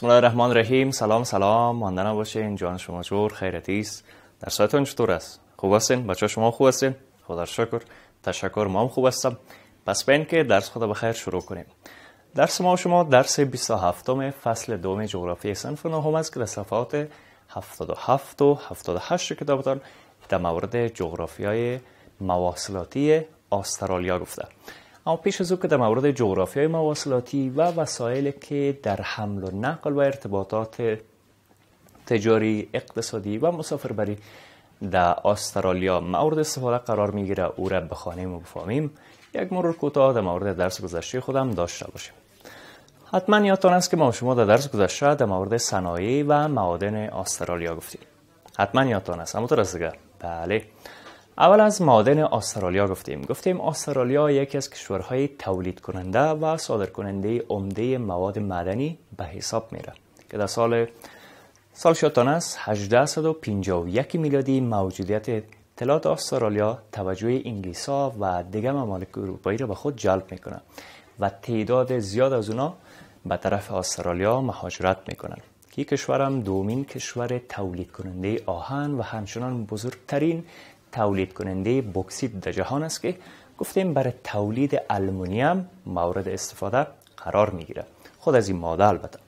بسم الله الرحمن الرحیم. سلام ماندن باشین. جان شما جور خیرتی است. در سایتون چطور است؟ خوب هستین؟ بچه شما خوب هستین؟ خدا شکر. تشکر. ما هم خوب هستم. پس بین که درس خدا بخیر شروع کنیم. درس ما و شما درس 27 فصل دوم جغرافی صنف نهم است که در صفحات 77 و 78 کتابتان در مورد جغرافیای مواصلاتی استرالیا گفته. اما پیش از او که در مورد جغرافیای مواصلاتی و وسایلی که در حمل و نقل و ارتباطات تجاری، اقتصادی و مسافربری در استرالیا مورد استفاده قرار میگیره او را بخوانیم و بفهمیم، یک مرور کوتاه در مورد درس گذشته خودم داشته باشیم. حتما یادتان است که ما شما در درس گذشته در مورد صنایع و معادن استرالیا گفتیم. حتما یادتان است. همونطور است دیگه. بله. اول از معادن استرالیا گفتیم استرالیا یکی از کشورهای تولید کننده و صادر کننده عمده مواد معدنی به حساب میره که در سال شاتان است 1851 میلادی موجودیت اطلاعات استرالیا توجه انگلیسا و دیگر ممالک اروپایی را به خود جلب میکنه و تعداد زیاد از اونا به طرف استرالیا مهاجرت میکنن که کشور هم دومین کشور تولید کننده آهن و همچنان بزرگترین تولید کننده بوکسیت در جهان است که گفتیم برای تولید آلومینیوم مورد استفاده قرار میگیره. خود از این ماده البته.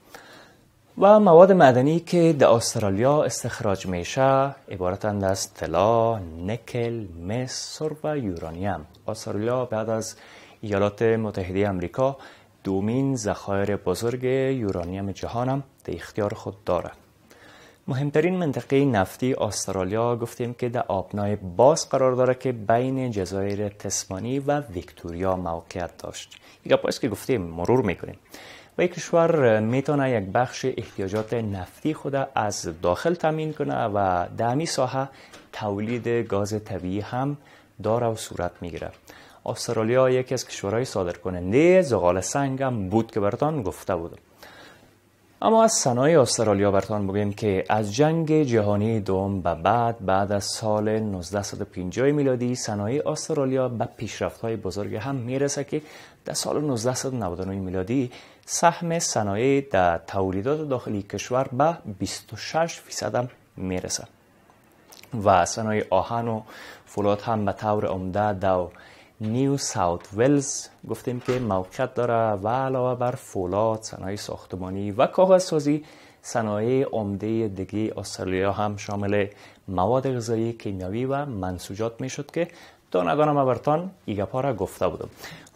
و مواد معدنی که در استرالیا استخراج میشه عبارتند از طلا، نکل، مس، سرب و یورانیم. استرالیا بعد از ایالات متحده آمریکا دومین ذخایر بزرگ یورانیم جهان هم در اختیار خود داره. مهمترین منطقه نفتی استرالیا گفتیم که در آبنای باز قرار داره که بین جزایر تسمانی و ویکتوریا موقعیت داشت. یک پاس که گفتیم مرور میکنیم. و یک کشور میتونه یک بخش احتیاجات نفتی خود از داخل تامین کنه و در همین ساحه تولید گاز طبیعی هم داره و صورت میگیره. استرالیا یکی از کشورهای صادر کننده زغال سنگ هم بود که براتان گفته بودم. اما از صنایع استرالیا براتان بگیم که از جنگ جهانی دوم به بعد از سال 1950 میلادی صنایع استرالیا به پیشرفت‌های بزرگ هم میرسه که در سال 1999 میلادی سهم صنایع در تولیدات داخلی کشور به 26% هم میرسه و صنایع آهن و فولاد هم به طور عمده در نیو ساوت ولز گفتیم که موقعیت داره و علاوه بر فولاد، صنایع ساختمانی و کاغذسازی صنایع عمده دیگه استرالیا هم شامل مواد غذایی، کیمیاوی و منسوجات میشد که دانه ما براتان ایگپا گفته بودم.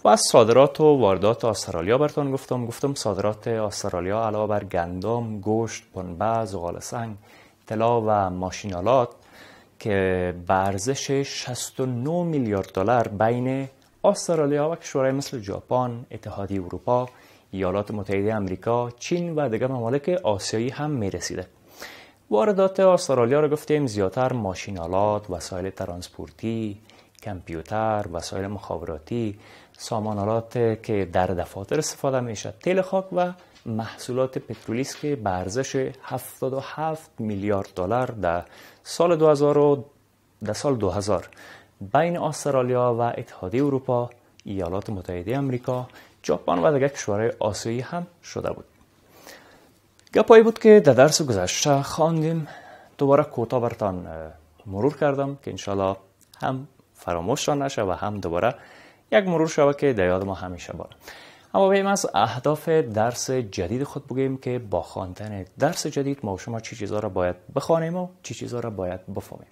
و از صادرات و واردات استرالیا براتان گفتم صادرات استرالیا علاوه بر گندم، گوشت، پنبه، زغال سنگ، طلا و ماشینالات که به ارزش 69 میلیارد دلار بین استرالیا و کشورهای مثل ژاپن، اتحادیه اروپا، ایالات متحده آمریکا، چین و دیگر ممالک آسیایی هم میرسیده. واردات استرالیا را گفتیم زیادتر ماشینالات، وسایل ترانسپورتی، کامپیوتر، وسایل مخابراتی، سامانالات که در دفاتر استفاده میشه، تیل خاک و محصولات پترولی است که به ارزش 77 میلیارد دلار در سال 2000 بین استرالیا و اتحادیه اروپا، ایالات متحده آمریکا، ژاپن و دیگر کشورهای آسیایی هم شده بود. گپایی بود که در درس گذشته خواندیم، دوباره کوتاه براتان مرور کردم که انشالله هم فراموش نشه و هم دوباره یک مرور شود که در یاد ما همیشه باشه. اما بیم از اهداف درس جدید خود بگیم که با خواندن درس جدید ما و شما چی چیزا را باید بخوانیم و چی چیزا را باید بفهمیم.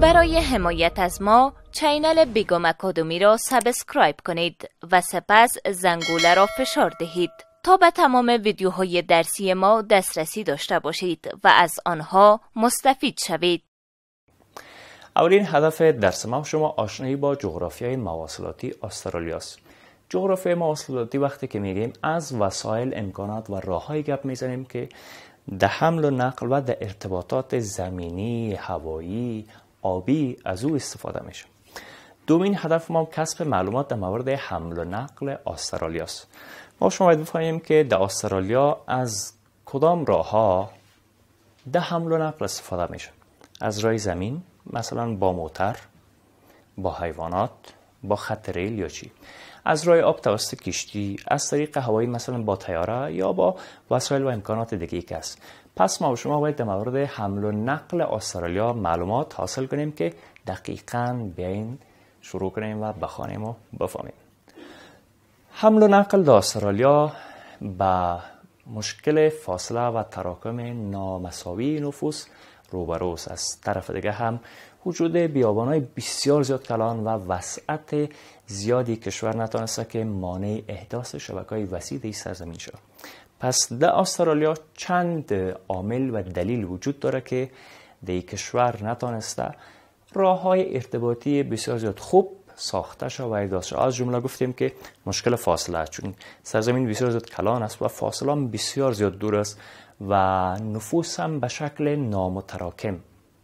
برای حمایت از ما چینل بیگم اکادمی را سابسکرایب کنید و سپس زنگوله را فشار دهید تا به تمام ویدیوهای درسی ما دسترسی داشته باشید و از آنها مستفید شوید. اولین هدف درس ما شما آشنایی با جغرافیای مواصلاتی استرالیا است. جغرافیای مواصلاتی وقتی که میگیم از وسایل، امکانات و راههای گپ میزنیم که در حمل و نقل و در ارتباطات زمینی، هوایی، آبی از او استفاده میشه. دومین هدف ما کسب معلومات در مورد حمل و نقل استرالیا است. ما شما باید بفهمیم که در استرالیا از کدام راهها در حمل و نقل استفاده میشه. از راه زمین، مثلا با موتر، با حیوانات، با خط ریل یا چی. از راه آب توسط کشتی، از طریق هوایی مثلا با طیاره یا با وسایل و امکانات دیگه که است. پس ما و شما باید در مورد حمل و نقل استرالیا معلومات حاصل کنیم که دقیقاً بیاین شروع کنیم و بخوانیم و بفهمیم. حمل و نقل در استرالیا با مشکل فاصله و تراکم نامساوی نفوس روبروست. از طرف دیگه هم وجود بیابان‌های بسیار زیاد کلان و وسعت زیادی کشور نتونسته که مانع احداث شبکه‌های وسیع در سرزمین شود. پس در استرالیا چند عامل و دلیل وجود داره که در کشور نتونسته راه‌های ارتباطی بسیار زیاد خوب ساخته شد و احداث شد. از جمله گفتیم که مشکل فاصله، چون سرزمین بسیار زیاد کلان است و فاصله هم بسیار زیاد دور است و نفوس هم به شکل نامتراکم،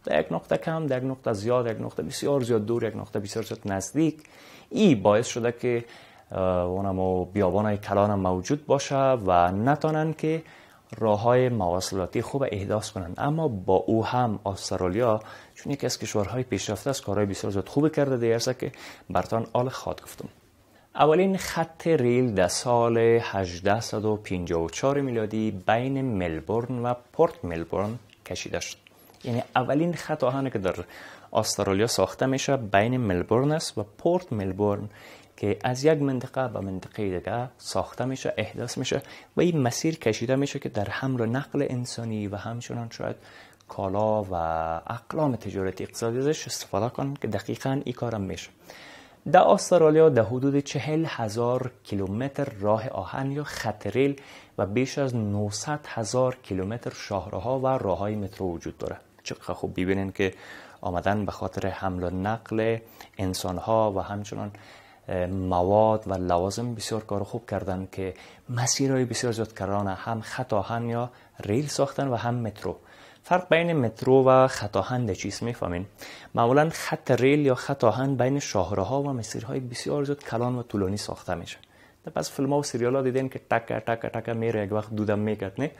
در یک نقطه کم، در یک نقطه زیاد، یک نقطه بسیار زیاد دور، یک نقطه بسیار زیاد نزدیک. این باعث شده که اونم بیابان‌های کلان هم موجود باشه و نتونن که راه‌های مواصلاتی خوب احداث کنن. اما با او هم استرالیا چون یکی از کشورهای پیشرفته است، کارهای بسیار زیاد خوب کرده دیرسه که براتون آل خواهد گفتم. اولین خط ریل در سال 1854 میلادی بین ملبورن و پورت ملبورن کشیده شد. یعنی اولین خط آهن که در استرالیا ساخته میشه بین ملبورن است و پورت ملبورن که از یک منطقه به منطقه دیگه ساخته میشه، احداث میشه و این مسیر کشیده میشه که در حمل و نقل انسانی و همچنان شاید کالا و اقلام تجارتی اقتصادی ازش استفاده کنن که دقیقاً این کارم میشه. در استرالیا در حدود 40,000 کیلومتر راه آهن یا خط ریل و بیش از 900,000 کیلومتر شاهراها و راههای مترو وجود داره. چقدر خوب ببینین که آمدن به خاطر حمل و نقل انسانها و همچنان مواد و لوازم بسیار کار خوب کردن که مسیرهای بسیار زیاد کلانه هم خط آهن یا ریل ساختن و هم مترو. فرق بین مترو و خط آهن در چیست میفهمین؟ معمولا خط ریل یا خط آهن بین شاهراها و مسیرهای بسیار زیاد کلان و طولانی ساخته میشه. پس فیلم‌ها و سریال‌ها دیدین که تک تک تک میره، یک وقت دودم میکرد نه؟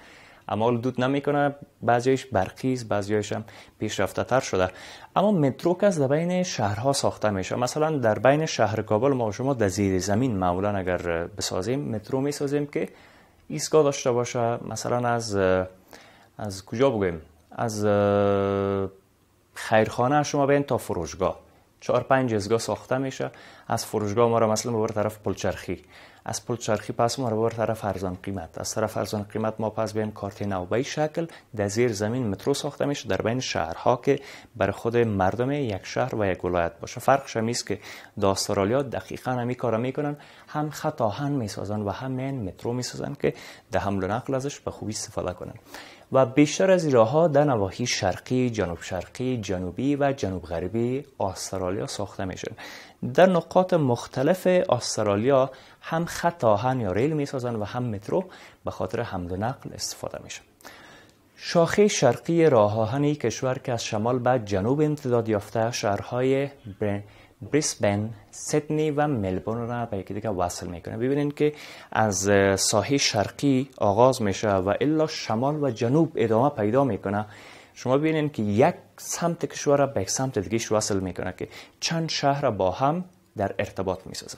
اما دود نمیکنه، بعضیش برقی است، بعضیش هم پیشرفته تر شده. اما مترو که در بین شهرها ساخته میشه. مثلا در بین شهر کابل ما شما در زیر زمین معمولا اگر بسازیم مترو میسازیم که ایستگاه داشته باشه. مثلا از کجا بگویم، از خیرخانه شما بین تا فروشگاه 4-5 ایستگاه ساخته میشه. از فروشگاه ما را مثلا ببر طرف پلچرخی، از پلچرخی پس ما را ببر طرف ارزان قیمت، از طرف ارزان قیمت ما پس بیم کارت نو. به این شکل در زیر زمین مترو ساخته میشه در بین شهرها که برای خود مردم یک شهر و یک ولایت باشه. فرقش هم است که در استرالیا دقیقاً همین کارا میکنن، هم خط آهن میسازن و هم مترو میسازن که در حمل و نقل ازش به خوبی استفاده کنن. و بیشتر از این راه‌ها در نواحی شرقی، جنوب شرقی، جنوبی و جنوب غربی استرالیا ساخته میشن. در نقاط مختلف استرالیا هم خط آهن یا ریل میسازن و هم مترو به خاطر حمل و نقل استفاده میشه. شاخه شرقی راه آهن کشور که از شمال به جنوب امتداد یافته شهرهای بریسبن، سیدنی و ملبورن را به یکی دیگه وصل میکنه. ببینین که از ساحل شرقی آغاز میشه و الا شمال و جنوب ادامه پیدا میکنه. شما ببینین که یک سمت کشور را به یک سمت دیگه وصل میکنه که چند شهر با هم در ارتباط میسازه.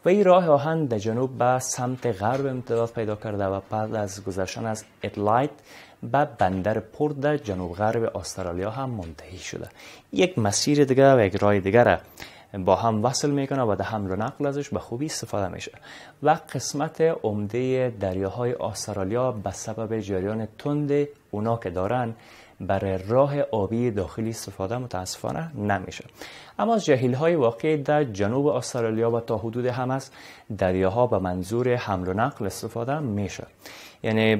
و این راه آهن در جنوب به سمت غرب امتداد پیدا کرده و بعد از گذشتن از ادلاید به بندر پورت در جنوب غرب استرالیا هم منتهی شده. یک مسیر دیگه و یک راه دیگه را با هم وصل میکنه و در حمل و نقل ازش به خوبی استفاده میشه. و قسمت عمده دریاهای استرالیا به سبب جریان تند اونا که دارن برای راه آبی داخلی استفاده متاسفانه نمیشه. اما از جهیل‌های واقع در جنوب استرالیا و تا حدود هم از دریاها به منظور حمل و نقل استفاده میشه. یعنی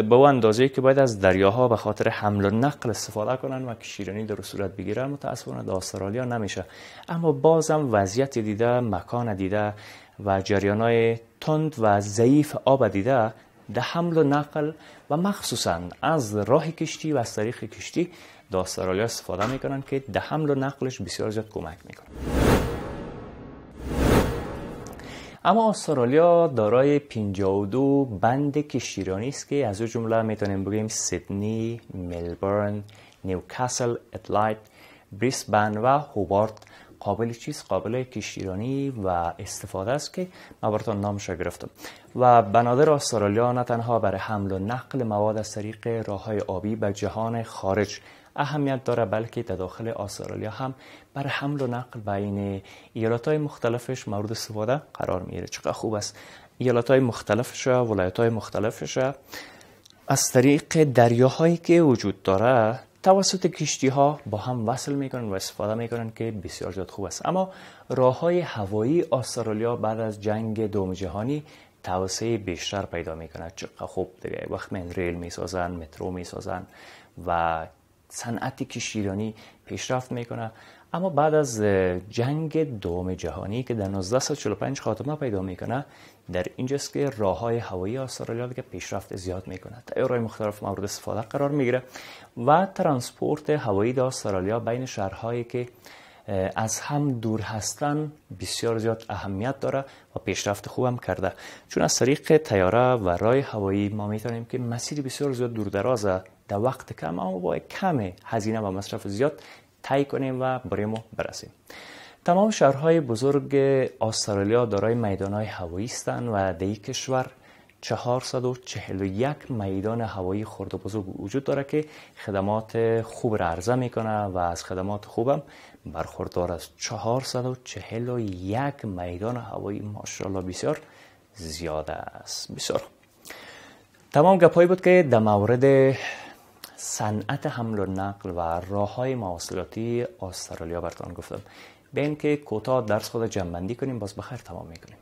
با اندازه‌ای که باید از دریاها به خاطر حمل و نقل استفاده کنن و کشیرانی در صورت بگیرن متاسفانه در استرالیا نمیشه. اما بازم وضعیت دیده، مکان دیده و جریان‌های تند و ضعیف آب دیده در حمل و نقل و مخصوصا از راه کشتی و از طریق کشتی در استرالیا استفاده میکنن که در حمل و نقلش بسیار زیاد کمک میکنه. اما استرالیا دارای 52 بند کشتیرانی است که از او جمله میتونیم بگیم سیدنی، ملبورن، نیوکاسل، ادلاید، بریسبن و هوبارت قابل کشتیرانی و استفاده است که من براتون نامش را گرفتم. و بنادر استرالیا نه تنها برای حمل و نقل مواد از طریق راههای آبی به جهان خارج اهمیت داره، بلکه در داخل استرالیا هم برای حمل و نقل بین ایالت‌های مختلفش مورد استفاده قرار میگیره. چقدر خوب است. ایالت‌های مختلفش، ولایت‌های مختلفش از طریق دریاهایی که وجود داره توسط کشتی‌ها با هم وصل میکنن و استفاده میکنن که بسیار زیاد خوب است. اما راه‌های هوایی استرالیا بعد از جنگ دوم جهانی توسعه بیشتر پیدا میکنه. چقدر خوب دیگه. وقت من ریل میسازن، مترو میسازن و صنعت کشتیرانی پیشرفت میکنه. اما بعد از جنگ دوم جهانی که در 1945 خاتمه پیدا میکنه، در اینجاست که راههای هوایی استرالیا دیگه پیشرفت زیاد میکنه. طیارهای مختلف مورد استفاده قرار میگیره و ترانسپورت هوایی در استرالیا بین شهرهایی که از هم دور هستن بسیار زیاد اهمیت داره و پیشرفت خوبم کرده، چون از طریق طیاره و راه هوایی ما میتونیم که مسیر بسیار زیاد دور درازه در وقت کم اما با کم هزینه و مصرف زیاد طی کنیم و بریم و برسیم. تمام شهرهای بزرگ استرالیا دارای میدانهای هوایی هستند و در این کشور 441 میدان هوایی خرد و بزرگ وجود داره که خدمات خوب را عرضه میکنه و از خدمات خوبم برخوردار است. 441 میدان هوایی ماشاءالله بسیار زیاده است. بسیار تمام گپایی بود که در مورد صنعت حمل و نقل و راههای مواصلاتی استرالیا براتون گفتم. بین که کوتاه درس خود جمع‌بندی کنیم باز بخیر تمام میکنیم.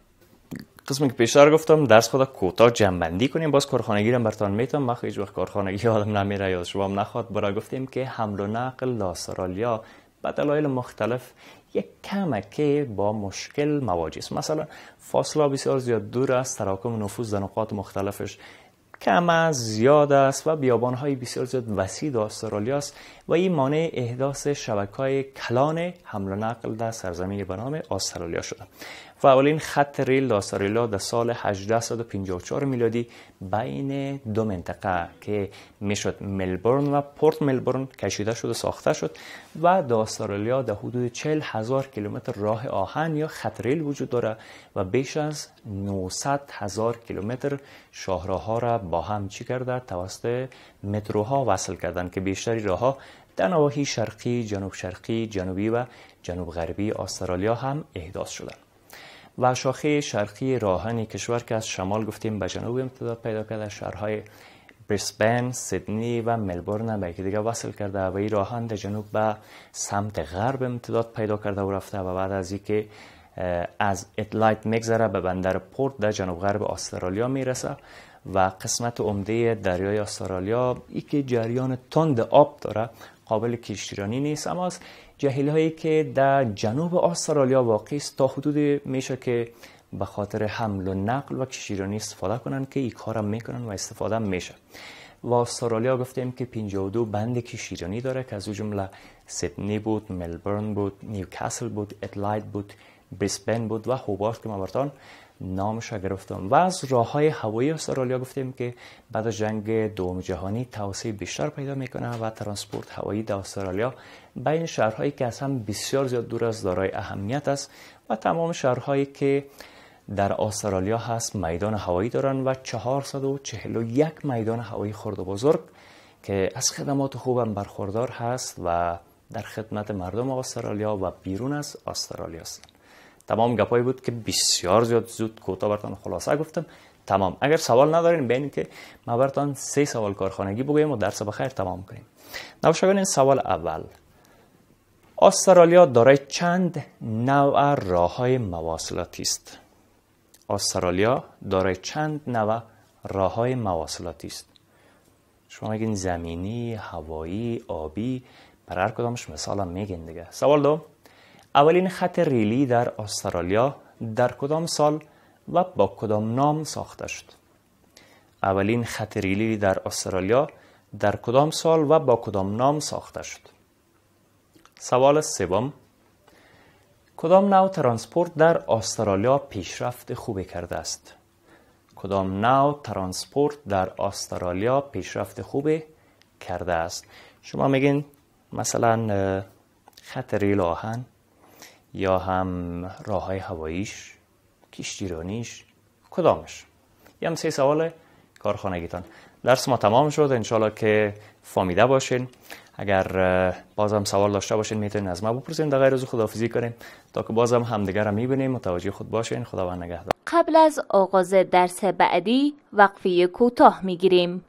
قسمی که پیشتر گفتم درس خود کوتاه جمع‌بندی کنیم باز کارخانگی رو براتون میتونم. من هیچ وقت کارخانگی یادم نمیره یا شما نخواد. برای گفتیم که حمل و نقل در استرالیا به دلایل مختلف یک کمه که با مشکل مواجه است. مثلا فاصله بسیار زیاد دور است، تراکم نفوذ در نقاط مختلفش کم زیاد است و بیابان‌های بسیار زیاد وسیع در استرالیا است و این مانع احداث شبکه‌های کلان حمل و نقل در سرزمین به نام استرالیا شده. و اولین خط ریل در استرالیا در سال 1854 میلادی بین دو منطقه که میشد ملبورن و پورت ملبورن کشیده شد و ساخته شد و در استرالیا در حدود 40,000 کیلومتر راه آهن یا خط ریل وجود داره و بیش از 900,000 کیلومتر شاهراه‌ها را با هم چی کرده توسط متروها وصل کردن که بیشتری راه‌ها در نواحی شرقی، جنوب شرقی، جنوبی و جنوب غربی استرالیا هم احداث شدند. و شاخه شرقی راهن کشور که از شمال گفتیم به جنوب امتداد پیدا کرده، شهرهای بریسبن، سیدنی و ملبورن به یکی دیگه وصل کرده و این راهن در جنوب به سمت غرب امتداد پیدا کرده و رفته و بعد از اینکه از ادلاید میگذره به بندر پورت در جنوب غرب استرالیا میرسه و قسمت عمده دریای استرالیا ای که جریان تند آب داره قابل کشتیرانی نیست، اما از جهیل‌هایی که در جنوب استرالیا واقع است تا حدود میشه که به خاطر حمل و نقل و کشتیرانی استفاده کنن که این کارم میکنن و استفاده میشه. و استرالیا گفتیم که 52 بند کشتیرانی داره که از اون جمله سیدنی بود، ملبورن بود، نیوکاسل بود، ادلاید بود، بریسبن بود و هوبارت که ما براتون نامش گرفتم. و از راههای هوایی استرالیا گفتیم که بعد از جنگ دوم جهانی توسعه بیشتر پیدا میکنه و ترانسپورت هوایی در استرالیا بین شهرهایی که از هم بسیار زیاد دور از دارای اهمیت است و تمام شهرهایی که در استرالیا هست میدان هوایی دارن و 441 میدان هوایی خرد و بزرگ که از خدمات خوبم برخوردار هست و در خدمت مردم استرالیا و بیرون از استرالیا است. تمام گپایی بود که بسیار زود کوتاه براتون خلاصه گفتم. تمام. اگر سوال ندارین ببینیم که ما براتون 3 سوال کارخانگی بگویم و درس بخیر تمام کنیم. نوشگان سوال اول: استرالیا دارای چند نوع راههای مواصلاتی است؟ استرالیا دارای چند نوع راههای مواصلاتی است؟ شما میگین زمینی، هوایی، آبی، برای هر کدامش مثال میگین دیگه. سوال دو: اولین خط ریلی در استرالیا در کدام سال و با کدام نام ساخته شد؟ اولین خط ریلی در استرالیا در کدام سال و با کدام نام ساخته شد؟ سوال سوم: کدام نوع ترانسپورت در استرالیا پیشرفت خوبی کرده است؟ کدام نوع ترانسپورت در استرالیا پیشرفت خوبی کرده است؟ شما میگین مثلا خط ریل آهن یا هم راههای هواییش، کشتیرانیش، کدامش؟ یه هم 3 سوال کارخانگیتان. درس ما تمام شد، انشالله که فهمیده باشین. اگر بازم سوال داشته باشین میتونین از ما بپرسین. در غیر از خداحافظی کنیم تا که بازم همدیگر رو میبینیم. متوجه خود باشین. خداوند نگهدار. قبل از آغاز درس بعدی وقفه کوتاه میگیریم.